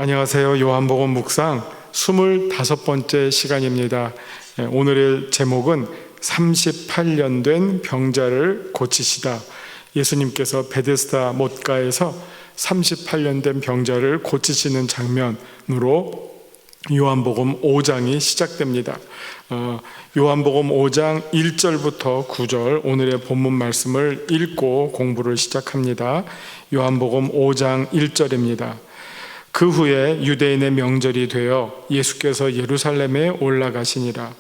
안녕하세요. 요한복음 묵상 25번째 시간입니다. 오늘의 제목은 38년 된 병자를 고치시다. 예수님께서 베데스다 못가에서 38년 된 병자를 고치시는 장면으로 요한복음 5장이 시작됩니다. 요한복음 5장 1절부터 9절 오늘의 본문 말씀을 읽고 공부를 시작합니다. 요한복음 5장 1절입니다. 그 후에 유대인의 명절이 되어 예수께서 예루살렘에 올라가시니라.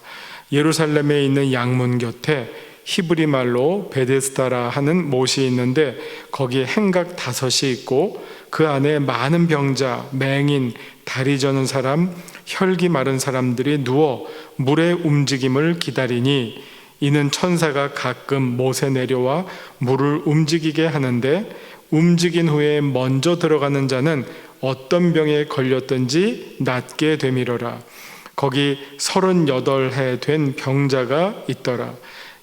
예루살렘에 있는 양문 곁에 히브리 말로 베데스다라 하는 못이 있는데 거기에 행각 5이 있고 그 안에 많은 병자, 맹인, 다리 저는 사람, 혈기 마른 사람들이 누워 물의 움직임을 기다리니 이는 천사가 가끔 못에 내려와 물을 움직이게 하는데 움직인 후에 먼저 들어가는 자는 어떤 병에 걸렸든지 낫게 되미러라. 거기 38해 된 병자가 있더라.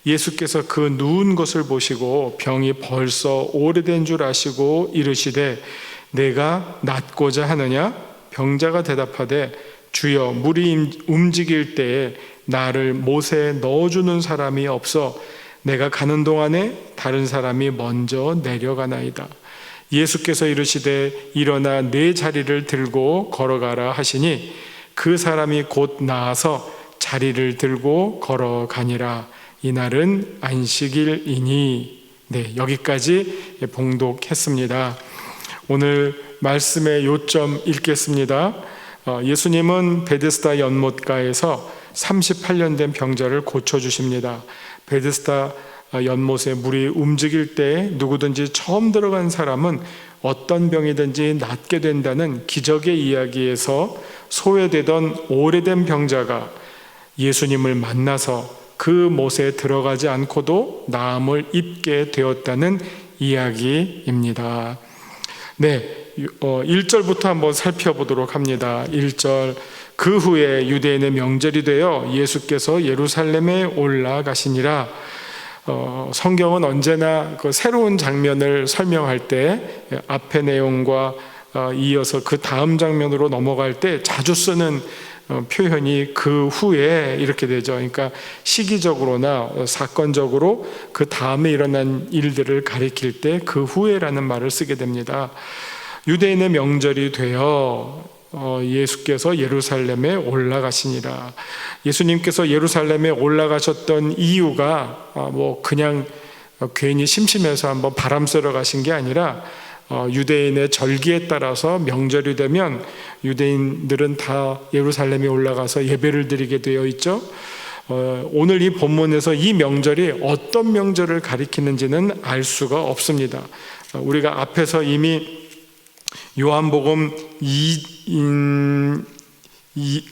예수께서 그 누운 것을 보시고 병이 벌써 오래된 줄 아시고 이르시되 내가 낫고자 하느냐? 병자가 대답하되 주여 물이 움직일 때에 나를 못에 넣어주는 사람이 없어 내가 가는 동안에 다른 사람이 먼저 내려가나이다. 예수께서 이르시되 일어나 내 자리를 들고 걸어가라 하시니 그 사람이 곧 나아서 자리를 들고 걸어가니라. 이날은 안식일이니. 여기까지 봉독했습니다. 오늘 말씀의 요점 읽겠습니다. 예수님은 베데스다 연못가에서 38년 된 병자를 고쳐주십니다. 베데스다 연못에 물이 움직일 때 누구든지 처음 들어간 사람은 어떤 병이든지 낫게 된다는 기적의 이야기에서 소외되던 오래된 병자가 예수님을 만나서 그 못에 들어가지 않고도 나음을 입게 되었다는 이야기입니다. 1절부터 한번 살펴보도록 합니다. 1절, 그 후에 유대인의 명절이 되어 예수께서 예루살렘에 올라가시니라. 성경은 언제나 그 새로운 장면을 설명할 때 앞의 내용과 이어서 그 다음 장면으로 넘어갈 때 자주 쓰는 표현이 그 후에 이렇게 되죠. 그러니까 시기적으로나 사건적으로 그 다음에 일어난 일들을 가리킬 때 그 후에라는 말을 쓰게 됩니다. 유대인의 명절이 되어 예수께서 예루살렘에 올라가시니라. 예수님께서 예루살렘에 올라가셨던 이유가 그냥 괜히 심심해서 한번 바람 쐬러 가신 게 아니라 유대인의 절기에 따라서 명절이 되면 유대인들은 다 예루살렘에 올라가서 예배를 드리게 되어 있죠. 오늘 이 본문에서 이 명절이 어떤 명절을 가리키는지는 알 수가 없습니다. 우리가 앞에서 이미 요한복음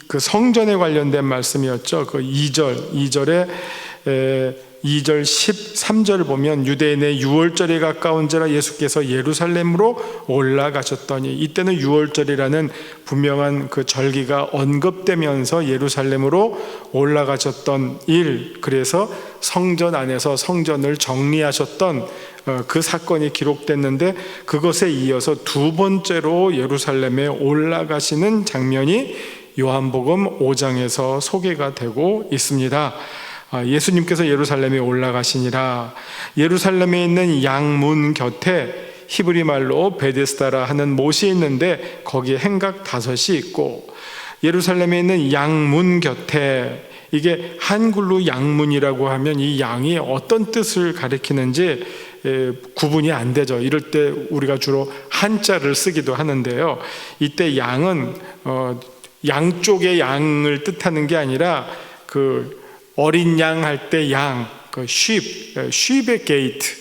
그 성전에 관련된 말씀이었죠. 그 2절 13절을 보면 유대인의 유월절에 가까운지라 예수께서 예루살렘으로 올라가셨더니, 이때는 유월절이라는 분명한 그 절기가 언급되면서 예루살렘으로 올라가셨던 일, 그래서 성전 안에서 성전을 정리하셨던 그 사건이 기록됐는데, 그것에 이어서 두 번째로 예루살렘에 올라가시는 장면이 요한복음 5장에서 소개가 되고 있습니다. 예수님께서 예루살렘에 올라가시니라. 예루살렘에 있는 양문 곁에 히브리 말로 베데스다라 하는 못이 있는데 거기에 행각 5이 있고, 예루살렘에 있는 양문 곁에, 이게 한글로 양문이라고 하면 이 양이 어떤 뜻을 가리키는지 구분이 안 되죠. 이럴 때 우리가 주로 한자를 쓰기도 하는데요, 이때 양은 양쪽의 양을 뜻하는 게 아니라 그 어린 양 할 때 양, 그 sheep의 gate,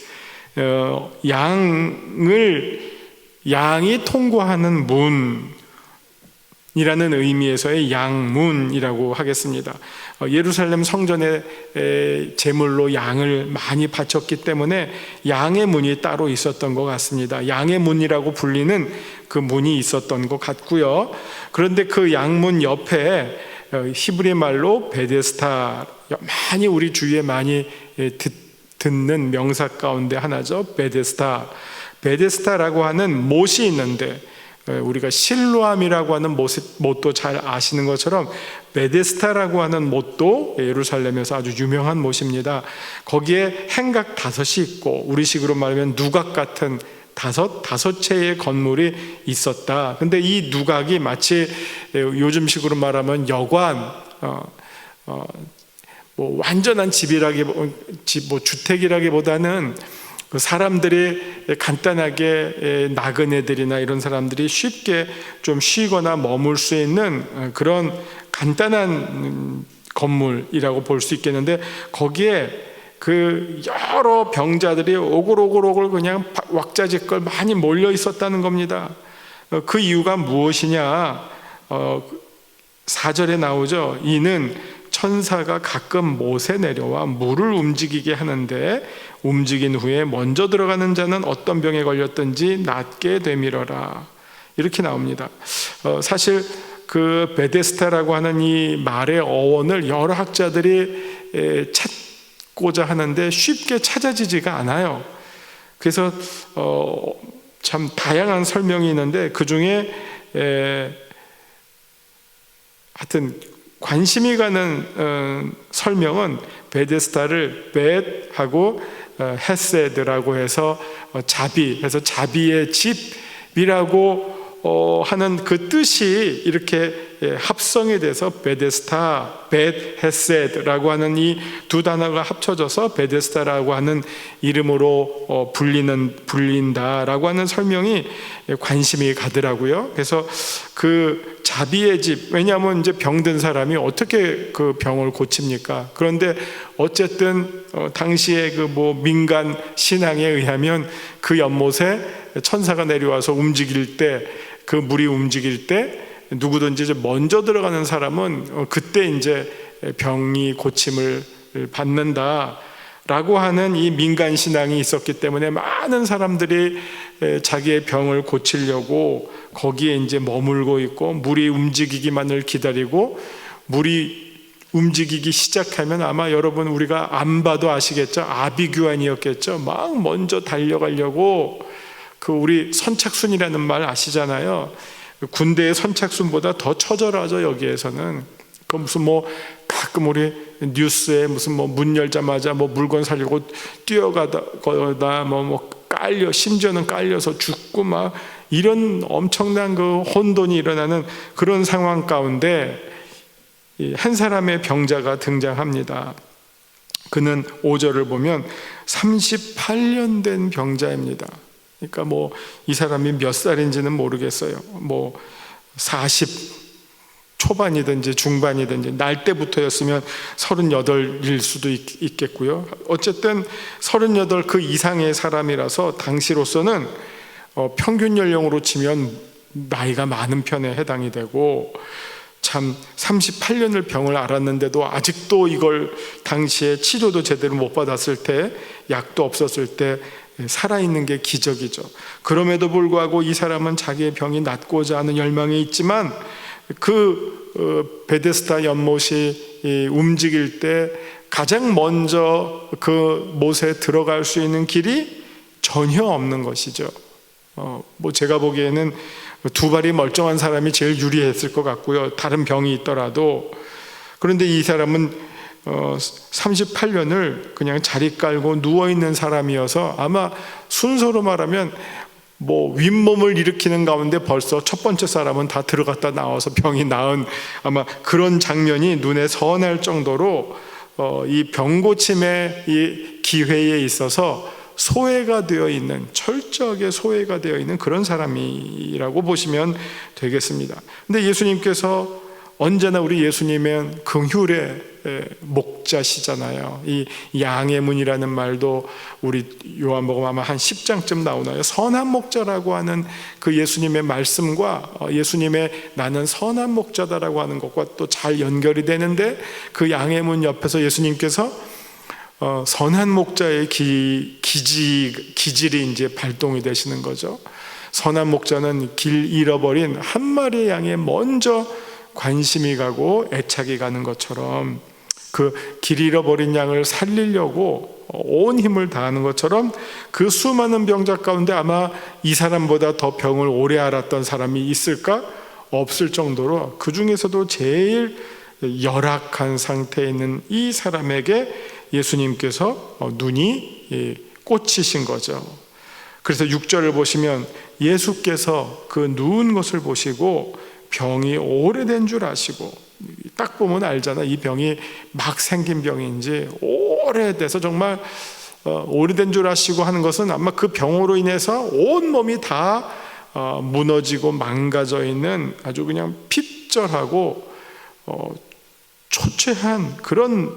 양이 통과하는 문이라는 의미에서의 양문이라고 하겠습니다. 예루살렘 성전의 제물로 양을 많이 바쳤기 때문에 양의 문이 따로 있었던 것 같습니다. 양의 문이라고 불리는 그 문이 있었던 것 같고요. 그런데 그 양문 옆에 히브리 말로 베데스다, 많이 우리 주위에 많이 듣는 명사 가운데 하나죠. 베데스다라고 하는 못이 있는데 우리가 실로암이라고 하는 못도 잘 아시는 것처럼 베데스다라고 하는 못도 예루살렘에서 아주 유명한 못입니다. 거기에 행각 5이 있고 우리식으로 말하면 누각 같은 다섯 채의 건물이 있었다. 근데 이 누각이 마치 요즘식으로 말하면 여관, 뭐 완전한 주택이라기보다는 그 사람들이 간단하게 나그네들이나 이런 사람들이 쉽게 좀 쉬거나 머물 수 있는 그런 간단한 건물이라고 볼 수 있겠는데, 거기에 그 여러 병자들이 오글오글 그냥 왁자지껄 많이 몰려 있었다는 겁니다. 그 이유가 무엇이냐? 4절에 나오죠. 이는 천사가 가끔 못에 내려와 물을 움직이게 하는데 움직인 후에 먼저 들어가는 자는 어떤 병에 걸렸든지 낫게 되밀어라. 이렇게 나옵니다. 사실 그 베데스다라고 하는 이 말의 어원을 여러 학자들이 찾고자 하는데 쉽게 찾아지지가 않아요. 그래서 참 다양한 설명이 있는데 그 중에 하여튼 관심이 가는 설명은 베데스다를 벳하고 헤세드라고 해서 자비해서 자비의 집이라고 하는 그 뜻이 이렇게 합성이 돼서 베데스다, 벳, 헤세드라고 하는 이 두 단어가 합쳐져서 베데스다라고 하는 이름으로 불린다라고 하는 설명이 관심이 가더라고요. 그래서 그 자비의 집, 왜냐하면 이제 병든 사람이 어떻게 그 병을 고칩니까? 그런데 어쨌든 당시에 그 민간 신앙에 의하면 그 연못에 천사가 내려와서 움직일 때, 그 물이 움직일 때 누구든지 이제 먼저 들어가는 사람은 그때 이제 병이 고침을 받는다라고 하는 이 민간 신앙이 있었기 때문에 많은 사람들이 자기의 병을 고치려고 거기에 이제 머물고 있고, 물이 움직이기만을 기다리고, 물이 움직이기 시작하면 아마 여러분 우리가 안 봐도 아시겠죠? 아비규환이었겠죠. 막 먼저 달려가려고, 그 우리 선착순이라는 말 아시잖아요. 군대의 선착순보다 더 처절하죠. 여기에서는 그 무슨 가끔 우리 뉴스에 무슨 문 열자마자 물건 살려고 뛰어가다 깔려, 심지어는 깔려서 죽고 막 이런 엄청난 그 혼돈이 일어나는 그런 상황 가운데 한 사람의 병자가 등장합니다. 그는 5절을 보면 38년 된 병자입니다. 그러니까 이 사람이 몇 살인지는 모르겠어요. 40 초반이든지 중반이든지, 날 때부터였으면 38일 수도 있겠고요. 어쨌든 38 그 이상의 사람이라서 당시로서는 평균 연령으로 치면 나이가 많은 편에 해당이 되고, 참 38년을 병을 앓았는데도 아직도 이걸 당시에 치료도 제대로 못 받았을 때, 약도 없었을 때 살아있는 게 기적이죠. 그럼에도 불구하고 이 사람은 자기의 병이 낫고자 하는 열망이 있지만, 그 베데스다 연못이 움직일 때 가장 먼저 그 못에 들어갈 수 있는 길이 전혀 없는 것이죠. 제가 보기에는 두 발이 멀쩡한 사람이 제일 유리했을 것 같고요. 다른 병이 있더라도. 그런데 이 사람은 38년을 그냥 자리 깔고 누워있는 사람이어서 아마 순서로 말하면 윗몸을 일으키는 가운데 벌써 첫 번째 사람은 다 들어갔다 나와서 병이 나은 아마 그런 장면이 눈에 선할 정도로 이 병고침의 이 기회에 있어서 소외가 되어 있는, 철저하게 소외가 되어 있는 그런 사람이라고 보시면 되겠습니다. 근데 예수님께서 언제나 우리 예수님은 긍휼의 목자시잖아요. 이 양의 문이라는 말도 우리 요한복음 아마 한 10장쯤 나오나요? 선한 목자라고 하는 그 예수님의 말씀과 예수님의 나는 선한 목자다라고 하는 것과 또 잘 연결이 되는데, 그 양의 문 옆에서 예수님께서 선한 목자의 기질이 이제 발동이 되시는 거죠. 선한 목자는 길 잃어버린 한 마리의 양에 먼저 관심이 가고 애착이 가는 것처럼, 그 길 잃어버린 양을 살리려고 온 힘을 다하는 것처럼 그 수많은 병자 가운데 아마 이 사람보다 더 병을 오래 앓았던 사람이 있을까? 없을 정도로 그 중에서도 제일 열악한 상태에 있는 이 사람에게 예수님께서 눈이 꽂히신 거죠. 그래서 6절을 보시면 예수께서 그 누운 것을 보시고 병이 오래된 줄 아시고, 딱 보면 알잖아. 이 병이 막 생긴 병인지 오래돼서 정말 오래된 줄 아시고 하는 것은 아마 그 병으로 인해서 온 몸이 다 무너지고 망가져 있는 아주 그냥 핍절하고 초췌한 그런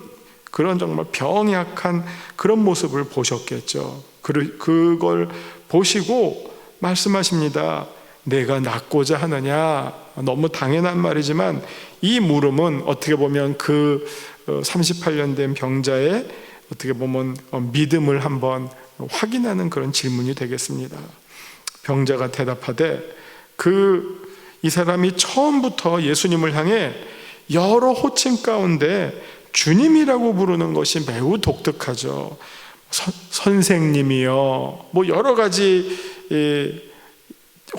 정말 병약한 그런 모습을 보셨겠죠. 그걸 보시고 말씀하십니다. 내가 낫고자 하느냐. 너무 당연한 말이지만 이 물음은 어떻게 보면 그 38년 된 병자의 어떻게 보면 믿음을 한번 확인하는 그런 질문이 되겠습니다. 병자가 대답하되 이 사람이 처음부터 예수님을 향해 여러 호칭 가운데 주님이라고 부르는 것이 매우 독특하죠. 선생님이요, 뭐 여러 가지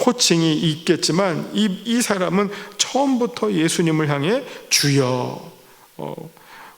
호칭이 있겠지만 이 사람은 처음부터 예수님을 향해 주여.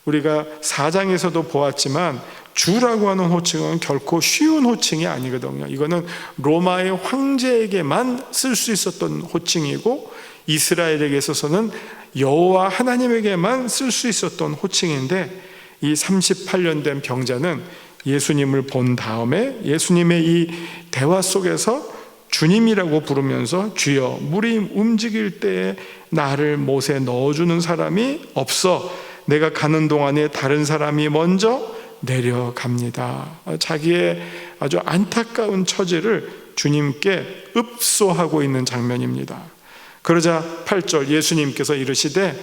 우리가 4장에서도 보았지만 주라고 하는 호칭은 결코 쉬운 호칭이 아니거든요. 이거는 로마의 황제에게만 쓸 수 있었던 호칭이고 이스라엘에게 있어서는 여호와 하나님에게만 쓸 수 있었던 호칭인데, 이 38년 된 병자는 예수님을 본 다음에 예수님의 이 대화 속에서 주님이라고 부르면서 주여, 물이 움직일 때에 나를 못에 넣어주는 사람이 없어 내가 가는 동안에 다른 사람이 먼저 내려갑니다. 자기의 아주 안타까운 처지를 주님께 읍소하고 있는 장면입니다. 그러자 8절 예수님께서 이르시되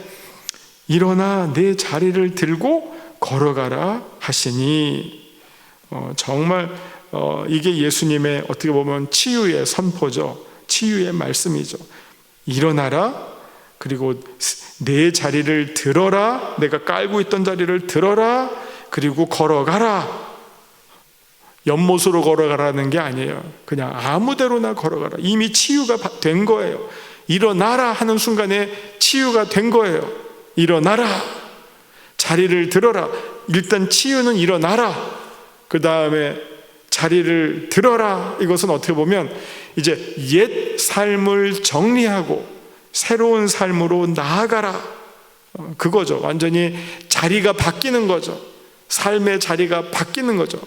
일어나 내 자리를 들고 걸어가라 하시니, 정말 이게 예수님의 어떻게 보면 치유의 선포죠. 치유의 말씀이죠. 일어나라, 그리고 내 자리를 들어라, 내가 깔고 있던 자리를 들어라, 그리고 걸어가라. 연못으로 걸어가라는 게 아니에요. 그냥 아무데로나 걸어가라. 이미 치유가 된 거예요. 일어나라 하는 순간에 치유가 된 거예요. 일어나라, 자리를 들어라. 일단 치유는 일어나라, 그 다음에 자리를 들어라. 이것은 어떻게 보면 이제 옛 삶을 정리하고 새로운 삶으로 나아가라, 그거죠. 완전히 자리가 바뀌는 거죠. 삶의 자리가 바뀌는 거죠.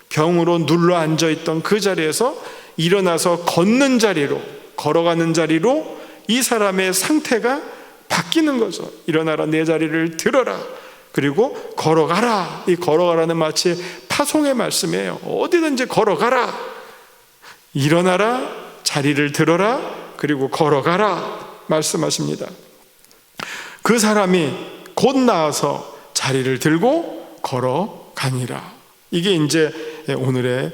병으로 눌러 앉아있던 그 자리에서 일어나서 걷는 자리로, 걸어가는 자리로 이 사람의 상태가 바뀌는 거죠. 일어나라, 내 자리를 들어라, 그리고 걸어가라. 이 걸어가라는 마치 파송의 말씀이에요. 어디든지 걸어가라. 일어나라, 자리를 들어라, 그리고 걸어가라 말씀하십니다. 그 사람이 곧 나아서 자리를 들고 걸어가니라. 이게 이제 오늘의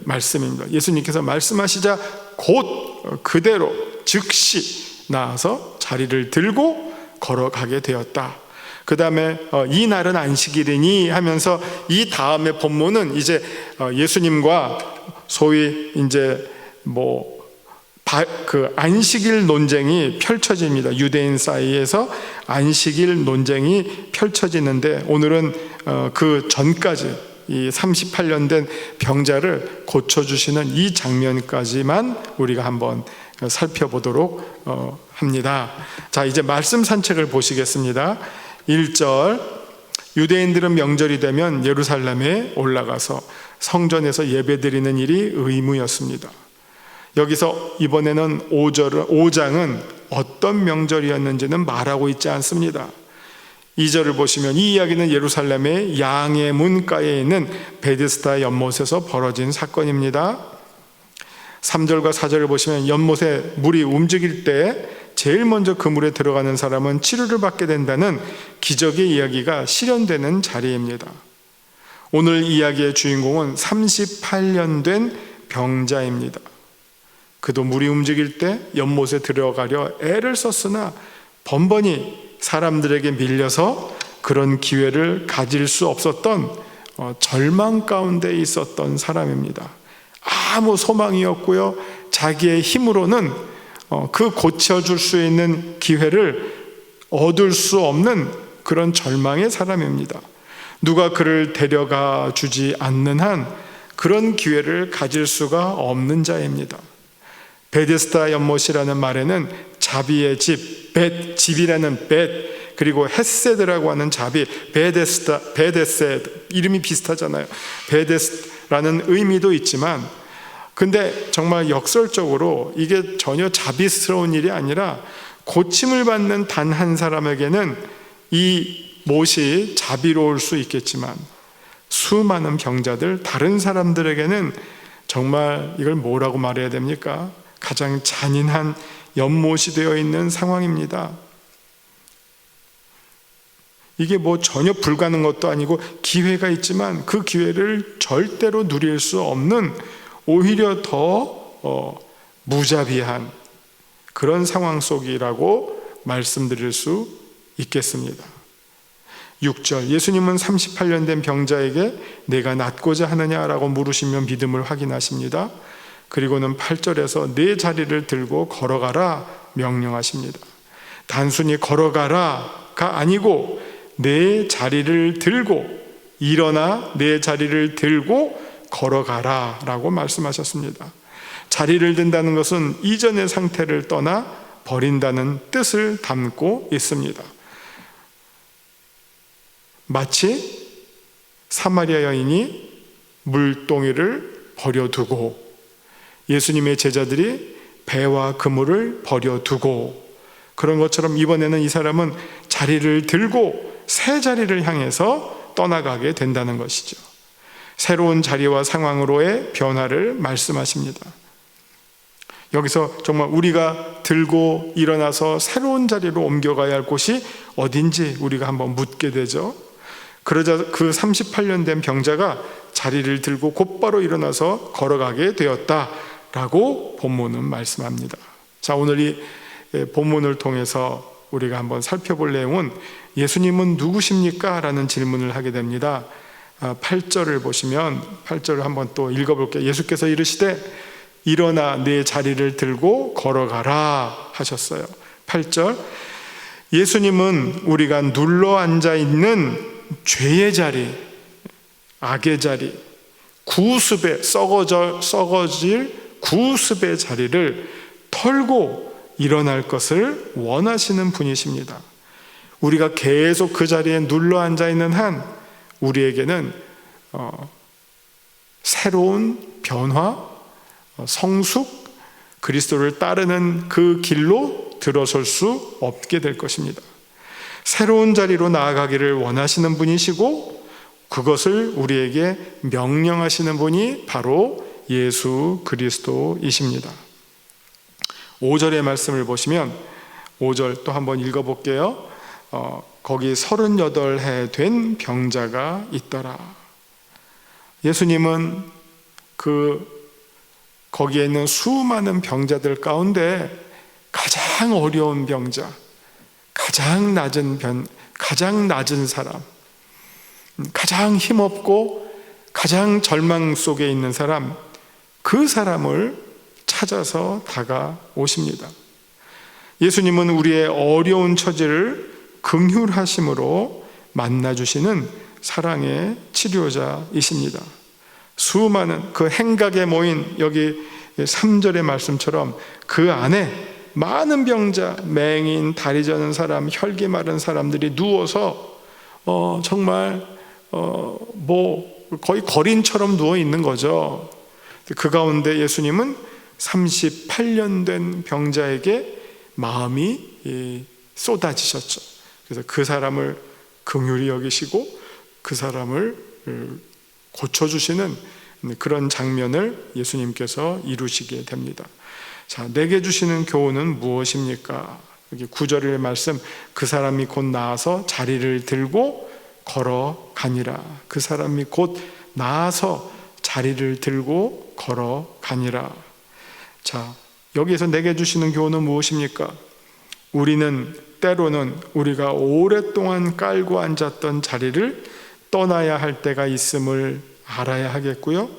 말씀입니다. 예수님께서 말씀하시자 곧 그대로 즉시 나아서 자리를 들고 걸어가게 되었다. 그 다음에 이 날은 안식일이니 하면서 이 다음에 본문은 이제 예수님과 소위 이제 그 안식일 논쟁이 펼쳐집니다. 유대인 사이에서 안식일 논쟁이 펼쳐지는데, 오늘은 그 전까지 이 38년 된 병자를 고쳐주시는 이 장면까지만 우리가 한번 살펴보도록 합니다. 자, 이제 말씀 산책을 보시겠습니다. 1절, 유대인들은 명절이 되면 예루살렘에 올라가서 성전에서 예배드리는 일이 의무였습니다. 여기서 이번에는 5장은 어떤 명절이었는지는 말하고 있지 않습니다. 2절을 보시면 이 이야기는 예루살렘의 양의 문가에 있는 베데스다 연못에서 벌어진 사건입니다. 3절과 4절을 보시면 연못에 물이 움직일 때 제일 먼저 그 물에 들어가는 사람은 치료를 받게 된다는 기적의 이야기가 실현되는 자리입니다. 오늘 이야기의 주인공은 38년 된 병자입니다. 그도 물이 움직일 때 연못에 들어가려 애를 썼으나 번번이 사람들에게 밀려서 그런 기회를 가질 수 없었던 절망 가운데 있었던 사람입니다. 아무 소망이 없고요, 자기의 힘으로는 그 고쳐줄 수 있는 기회를 얻을 수 없는 그런 절망의 사람입니다. 누가 그를 데려가 주지 않는 한 그런 기회를 가질 수가 없는 자입니다. 베데스다 연못이라는 말에는 자비의 집, 집이라는 벳, 그리고 헤세드라고 하는 자비, 베데세드, 이름이 비슷하잖아요. 베데스라는 의미도 있지만, 근데 정말 역설적으로 이게 전혀 자비스러운 일이 아니라 고침을 받는 단 한 사람에게는 이 못이 자비로울 수 있겠지만, 수많은 병자들, 다른 사람들에게는 정말 이걸 뭐라고 말해야 됩니까? 가장 잔인한 연못이 되어 있는 상황입니다. 이게 뭐 전혀 불가능한 것도 아니고 기회가 있지만 그 기회를 절대로 누릴 수 없는, 오히려 더 무자비한 그런 상황 속이라고 말씀드릴 수 있겠습니다. 6절, 예수님은 38년 된 병자에게 내가 낫고자 하느냐라고 물으시며 믿음을 확인하십니다. 그리고는 8절에서 내 자리를 들고 걸어가라 명령하십니다. 단순히 걸어가라가 아니고 내 자리를 들고, 일어나 내 자리를 들고 걸어가라 라고 말씀하셨습니다. 자리를 든다는 것은 이전의 상태를 떠나 버린다는 뜻을 담고 있습니다. 마치 사마리아 여인이 물동이를 버려두고, 예수님의 제자들이 배와 그물을 버려두고, 그런 것처럼 이번에는 이 사람은 자리를 들고 새 자리를 향해서 떠나가게 된다는 것이죠. 새로운 자리와 상황으로의 변화를 말씀하십니다. 여기서 정말 우리가 들고 일어나서 새로운 자리로 옮겨가야 할 곳이 어딘지 우리가 한번 묻게 되죠. 그러자 그 38년 된 병자가 자리를 들고 곧바로 일어나서 걸어가게 되었다라고 본문은 말씀합니다. 자, 오늘 이 본문을 통해서 우리가 한번 살펴볼 내용은 예수님은 누구십니까? 라는 질문을 하게 됩니다. 8절을 보시면, 8절을 한번 또 읽어볼게요. 예수께서 이르시되 일어나 내 자리를 들고 걸어가라 하셨어요. 8절, 예수님은 우리가 눌러 앉아있는 죄의 자리, 악의 자리, 구습의 썩어질 구습의 자리를 털고 일어날 것을 원하시는 분이십니다. 우리가 계속 그 자리에 눌러 앉아있는 한 우리에게는 새로운 변화, 성숙, 그리스도를 따르는 그 길로 들어설 수 없게 될 것입니다. 새로운 자리로 나아가기를 원하시는 분이시고, 그것을 우리에게 명령하시는 분이 바로 예수 그리스도이십니다. 5절의 말씀을 보시면, 5절 또 한번 읽어볼게요. 거기 38해 된 병자가 있더라. 예수님은 거기에 있는 수많은 병자들 가운데 가장 어려운 병자, 가장 낮은 사람, 가장 힘없고 가장 절망 속에 있는 사람, 그 사람을 찾아서 다가오십니다. 예수님은 우리의 어려운 처지를 긍휼하심으로 만나주시는 사랑의 치료자이십니다. 수많은 그 행각에 모인, 여기 3절의 말씀처럼 그 안에 많은 병자, 맹인, 다리 저는 사람, 혈기 마른 사람들이 누워서 정말 거의 거린처럼 누워 있는 거죠. 그 가운데 예수님은 38년 된 병자에게 마음이 쏟아지셨죠. 그래서 그 사람을 긍휼히 여기시고 그 사람을 고쳐주시는 그런 장면을 예수님께서 이루시게 됩니다. 자, 내게 주시는 교훈은 무엇입니까? 여기 9절의 말씀, 그 사람이 곧 나아서 자리를 들고 걸어가니라. 그 사람이 곧 나아서 자리를 들고 걸어가니라. 자, 여기에서 내게 주시는 교훈은 무엇입니까? 우리는 때로는 우리가 오랫동안 깔고 앉았던 자리를 떠나야 할 때가 있음을 알아야 하겠고요.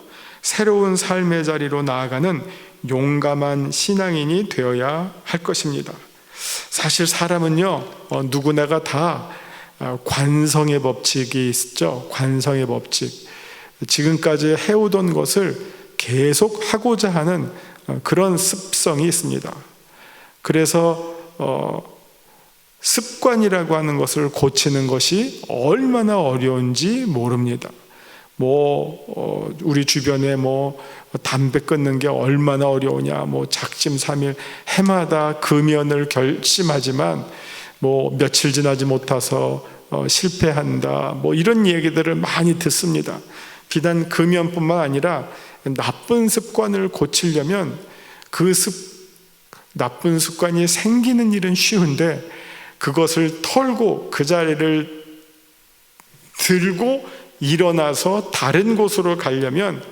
새로운 삶의 자리로 나아가는 용감한 신앙인이 되어야 할 것입니다. 사실 사람은요, 누구나가 다 관성의 법칙이 있죠. 관성의 법칙. 지금까지 해오던 것을 계속 하고자 하는 그런 습성이 있습니다. 그래서 습관이라고 하는 것을 고치는 것이 얼마나 어려운지 모릅니다. 우리 주변에 담배 끊는 게 얼마나 어려우냐, 작심삼일 해마다 금연을 결심하지만 며칠 지나지 못해서 실패한다, 이런 얘기들을 많이 듣습니다. 비단 금연뿐만 아니라 나쁜 습관을 고치려면 나쁜 습관이 생기는 일은 쉬운데 그것을 털고 그 자리를 들고 일어나서 다른 곳으로 가려면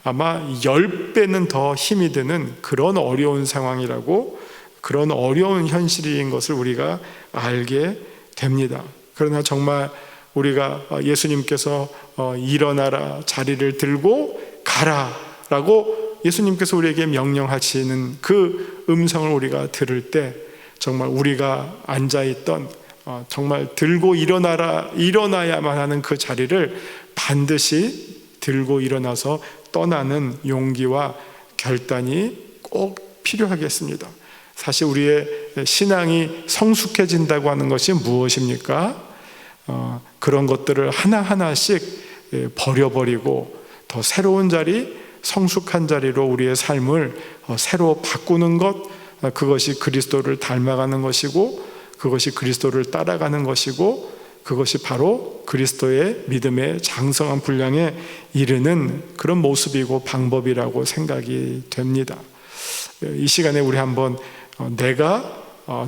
아마 10배는 더 힘이 드는 그런 어려운 상황이라고, 그런 어려운 현실인 것을 우리가 알게 됩니다. 그러나 정말 우리가 예수님께서 일어나라, 자리를 들고 가라 라고 예수님께서 우리에게 명령하시는 그 음성을 우리가 들을 때 정말 우리가 앉아있던 정말 들고 일어나야만 하는 그 자리를 반드시 들고 일어나서 떠나는 용기와 결단이 꼭 필요하겠습니다. 사실 우리의 신앙이 성숙해진다고 하는 것이 무엇입니까? 그런 것들을 하나하나씩 버려버리고 더 새로운 자리, 성숙한 자리로 우리의 삶을 새로 바꾸는 것, 그것이 그리스도를 닮아가는 것이고, 그것이 그리스도를 따라가는 것이고, 그것이 바로 그리스도의 믿음의 장성한 분량에 이르는 그런 모습이고 방법이라고 생각이 됩니다. 이 시간에 우리 한번 내가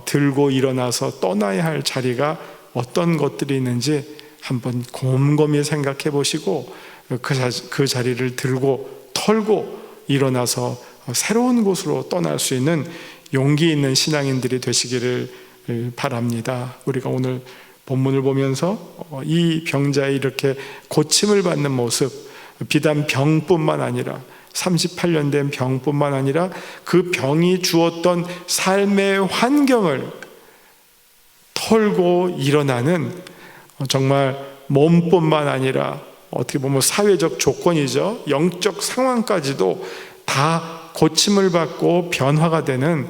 들고 일어나서 떠나야 할 자리가 어떤 것들이 있는지 한번 곰곰이 생각해 보시고 그 자리를 들고 털고 일어나서 새로운 곳으로 떠날 수 있는 용기 있는 신앙인들이 되시기를 바랍니다. 우리가 오늘 본문을 보면서 이 병자의 이렇게 고침을 받는 모습, 비단 병뿐만 아니라 38년 된 병뿐만 아니라 그 병이 주었던 삶의 환경을 털고 일어나는, 정말 몸뿐만 아니라 어떻게 보면 사회적 조건이죠. 영적 상황까지도 다 고침을 받고 변화가 되는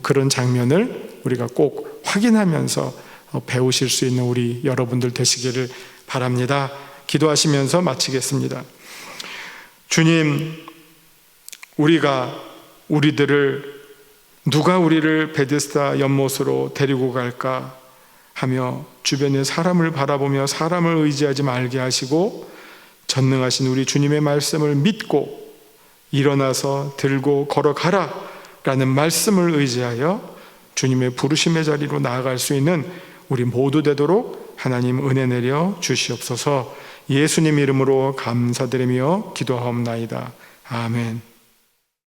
그런 장면을 우리가 꼭 확인하면서 배우실 수 있는 우리 여러분들 되시기를 바랍니다. 기도하시면서 마치겠습니다. 주님, 누가 우리를 베데스다 연못으로 데리고 갈까 하며 주변의 사람을 바라보며 사람을 의지하지 말게 하시고 전능하신 우리 주님의 말씀을 믿고 일어나서 들고 걸어가라 라는 말씀을 의지하여 주님의 부르심의 자리로 나아갈 수 있는 우리 모두 되도록 하나님 은혜 내려 주시옵소서. 예수님 이름으로 감사드리며 기도하옵나이다. 아멘.